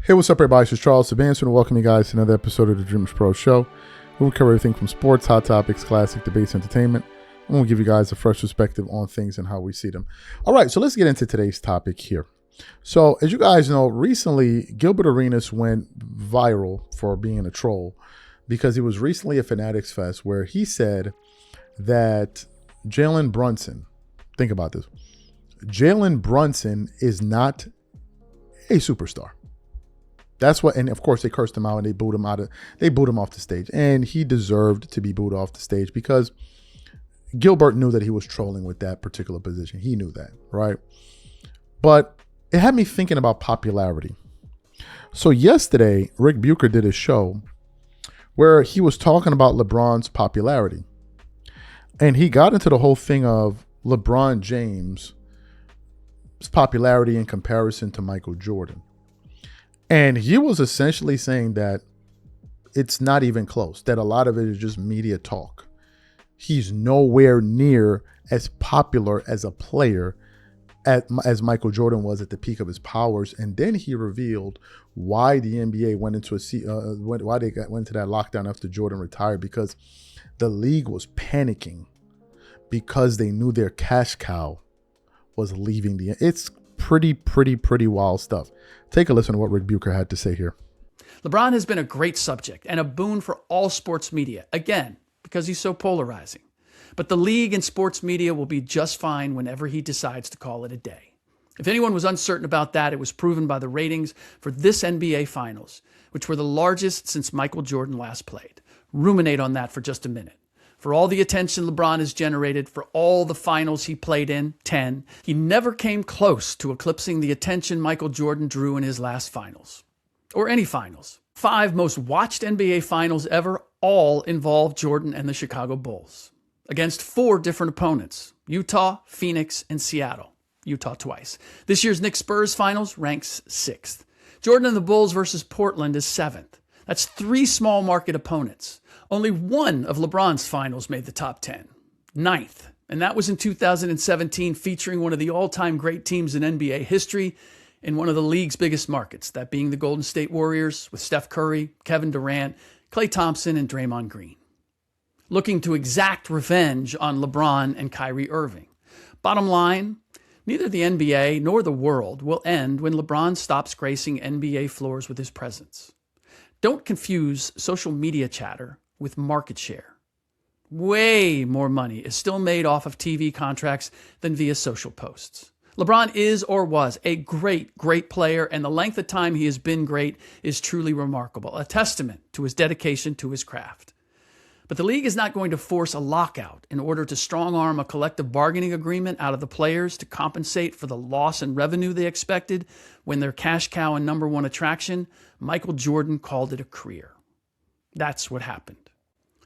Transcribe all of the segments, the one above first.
Hey, what's up, everybody? This is Charles Sabanson, and welcome you guys to another episode of the DREAMERSPRO show. We'll cover everything from sports, hot topics, classic debates, entertainment. And we'll give you guys a fresh perspective on things and how we see them. All right, so let's get into today's topic here. So, as you guys know, recently, Gilbert Arenas went viral for being a troll because he was recently at Fanatics Fest where he said that Jalen Brunson, think about this, Jalen Brunson is not a superstar. That's what, and of course they cursed him out and they booed him off the stage. And he deserved to be booed off the stage because Gilbert knew that he was trolling with that particular position. He knew that, right? But it had me thinking about popularity. So yesterday, Ric Bucher did a show where he was talking about LeBron's popularity. And he got into the whole thing of LeBron James' popularity in comparison to Michael Jordan. And he was essentially saying that it's not even close, that a lot of it is just media talk. He's nowhere near as popular as a player as Michael Jordan was at the peak of his powers. And then he revealed why the NBA went into why they went into that lockdown after Jordan retired, because the league was panicking because they knew their cash cow was leaving the. It's pretty wild stuff. Take a listen to what Ric Bucher had to say here. LeBron has been a great subject and a boon for all sports media, again, because he's so polarizing. But the league and sports media will be just fine whenever he decides to call it a day. If anyone was uncertain about that, it was proven by the ratings for this NBA Finals, which were the largest since Michael Jordan last played. Ruminate on that for just a minute. For all the attention LeBron has generated, for all the finals he played in, 10, he never came close to eclipsing the attention Michael Jordan drew in his last finals. Or any finals. 5 most watched NBA finals ever all involved Jordan and the Chicago Bulls. Against 4 different opponents, Utah, Phoenix, and Seattle. Utah twice. This year's Knicks Spurs finals ranks 6th. Jordan and the Bulls versus Portland is 7th. That's 3 small market opponents. Only one of LeBron's finals made the top 10, 9th, and that was in 2017, featuring one of the all-time great teams in NBA history in one of the league's biggest markets, that being the Golden State Warriors with Steph Curry, Kevin Durant, Klay Thompson, and Draymond Green. Looking to exact revenge on LeBron and Kyrie Irving. Bottom line, neither the NBA nor the world will end when LeBron stops gracing NBA floors with his presence. Don't confuse social media chatter with market share. Way more money is still made off of TV contracts than via social posts. LeBron is or was a great player, and the length of time he has been great is truly remarkable, a testament to his dedication to his craft. But the league is not going to force a lockout in order to strong-arm a collective bargaining agreement out of the players to compensate for the loss in revenue they expected when their cash cow and number one attraction, Michael Jordan, called it a career. That's what happened.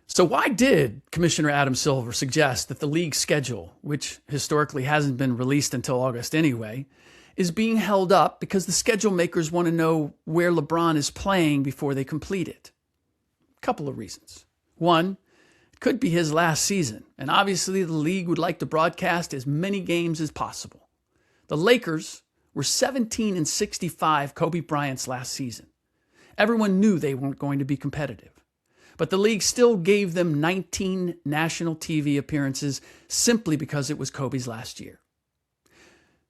So why did Commissioner Adam Silver suggest that the league schedule, which historically hasn't been released until August anyway, is being held up because the schedule makers want to know where LeBron is playing before they complete it? A couple of reasons. One, it could be his last season, and obviously the league would like to broadcast as many games as possible. The Lakers were 17-65 Kobe Bryant's last season. Everyone knew they weren't going to be competitive. But the league still gave them 19 national TV appearances simply because it was Kobe's last year.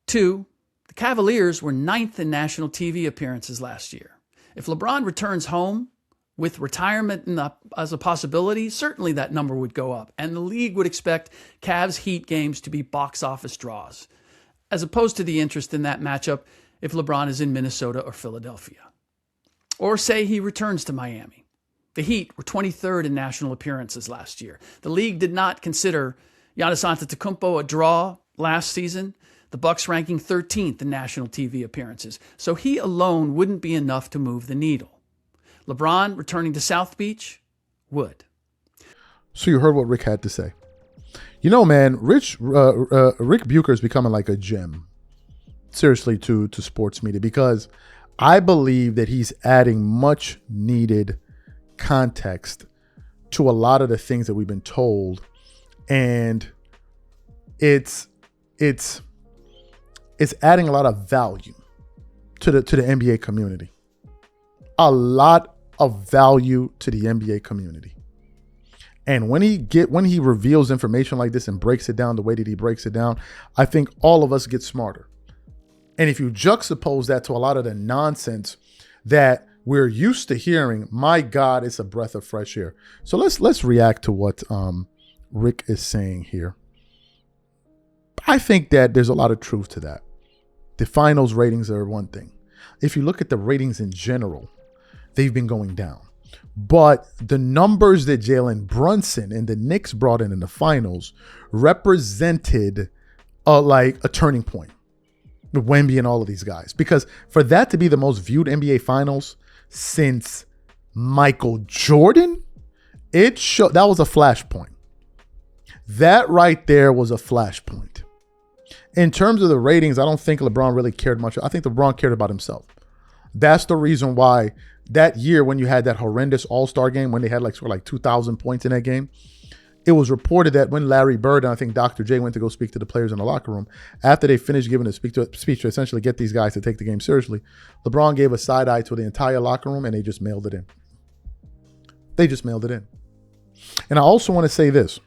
2, the Cavaliers were 9th in national TV appearances last year. If LeBron returns home with retirement as a possibility, certainly that number would go up, and the league would expect Cavs Heat games to be box office draws, as opposed to the interest in that matchup if LeBron is in Minnesota or Philadelphia. Or say he returns to Miami. The Heat were 23rd in national appearances last year. The league did not consider Giannis Antetokounmpo a draw last season, the Bucks ranking 13th in national TV appearances, so he alone wouldn't be enough to move the needle. LeBron returning to South Beach would. So you heard what Rick had to say. You know, man, Ric Bucher is becoming like a gem, seriously, to sports media, because I believe that he's adding much needed context to a lot of the things that we've been told, and it's adding a lot of value to the NBA community. a lot of value to the NBA community. And when he reveals information like this and breaks it down the way that he breaks it down, I think all of us get smarter. And if you juxtapose that to a lot of the nonsense that we're used to hearing, my God, it's a breath of fresh air. So let's react to what Rick is saying here. I think that there's a lot of truth to that. The finals ratings are one thing. If you look at the ratings in general, they've been going down. But the numbers that Jalen Brunson and the Knicks brought in the finals represented like a turning point. Wemby and all of these guys. Because for that to be the most viewed NBA finals since Michael Jordan, that was a flashpoint. That right there was a flashpoint. In terms of the ratings, I don't think LeBron really cared much. I think LeBron cared about himself. That's the reason why that year when you had that horrendous All-Star game, when they had like 2,000 points in that game, it was reported that when Larry Bird and I think Dr. J went to go speak to the players in the locker room, after they finished giving a speech to essentially get these guys to take the game seriously, LeBron gave a side eye to the entire locker room and they just mailed it in. They just mailed it in. And I also want to say this.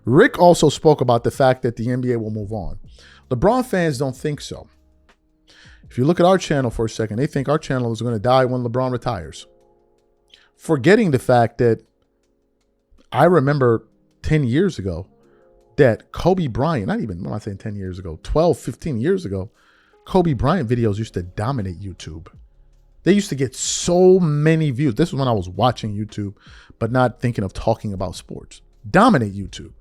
Rick also spoke about the fact that the NBA will move on. LeBron fans don't think so. If you look at our channel for a second, they think our channel is going to die when LeBron retires. Forgetting the fact that I remember 10 years ago that Kobe Bryant, I'm not saying 10 years ago, 12, 15 years ago, Kobe Bryant videos used to dominate YouTube. They used to get so many views. This was when I was watching YouTube, but not thinking of talking about sports. Dominate YouTube.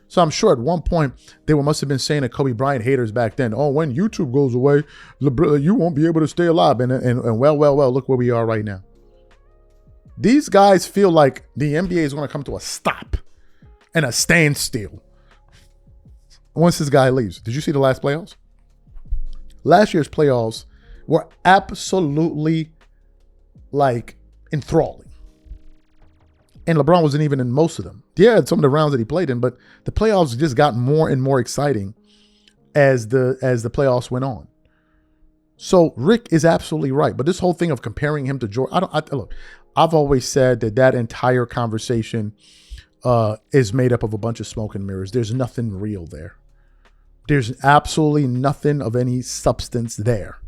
So I'm sure at one point they must have been saying to Kobe Bryant haters back then, oh, when YouTube goes away, you won't be able to stay alive. And well, look where we are right now. These guys feel like the NBA is going to come to a stop and a standstill once this guy leaves. Did you see the last playoffs? Last year's playoffs were absolutely like enthralling. And LeBron wasn't even in most of them. Yeah, some of the rounds that he played in, but the playoffs just got more and more exciting as the playoffs went on. So Rick is absolutely right. But this whole thing of comparing him to Jordan, look, I've always said that entire conversation is made up of a bunch of smoke and mirrors. There's nothing real there. There's absolutely nothing of any substance there.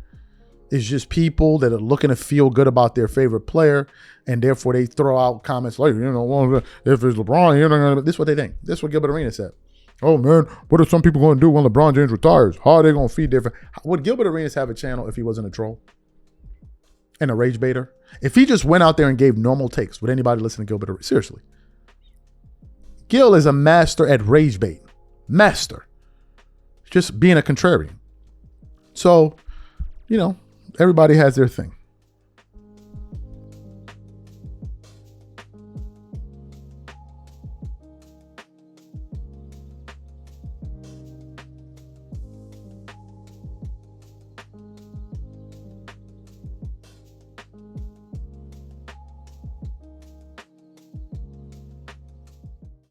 It's just people that are looking to feel good about their favorite player, and therefore they throw out comments like, well, if it's LeBron, this is what they think. This is what Gilbert Arenas said. Oh, man, what are some people going to do when LeBron James retires? How are they going to feed their... Would Gilbert Arenas have a channel if he wasn't a troll and a rage baiter? If he just went out there and gave normal takes, would anybody listen to Gilbert Arenas? Seriously. Gil is a master at rage bait. Master. Just being a contrarian. So, everybody has their thing.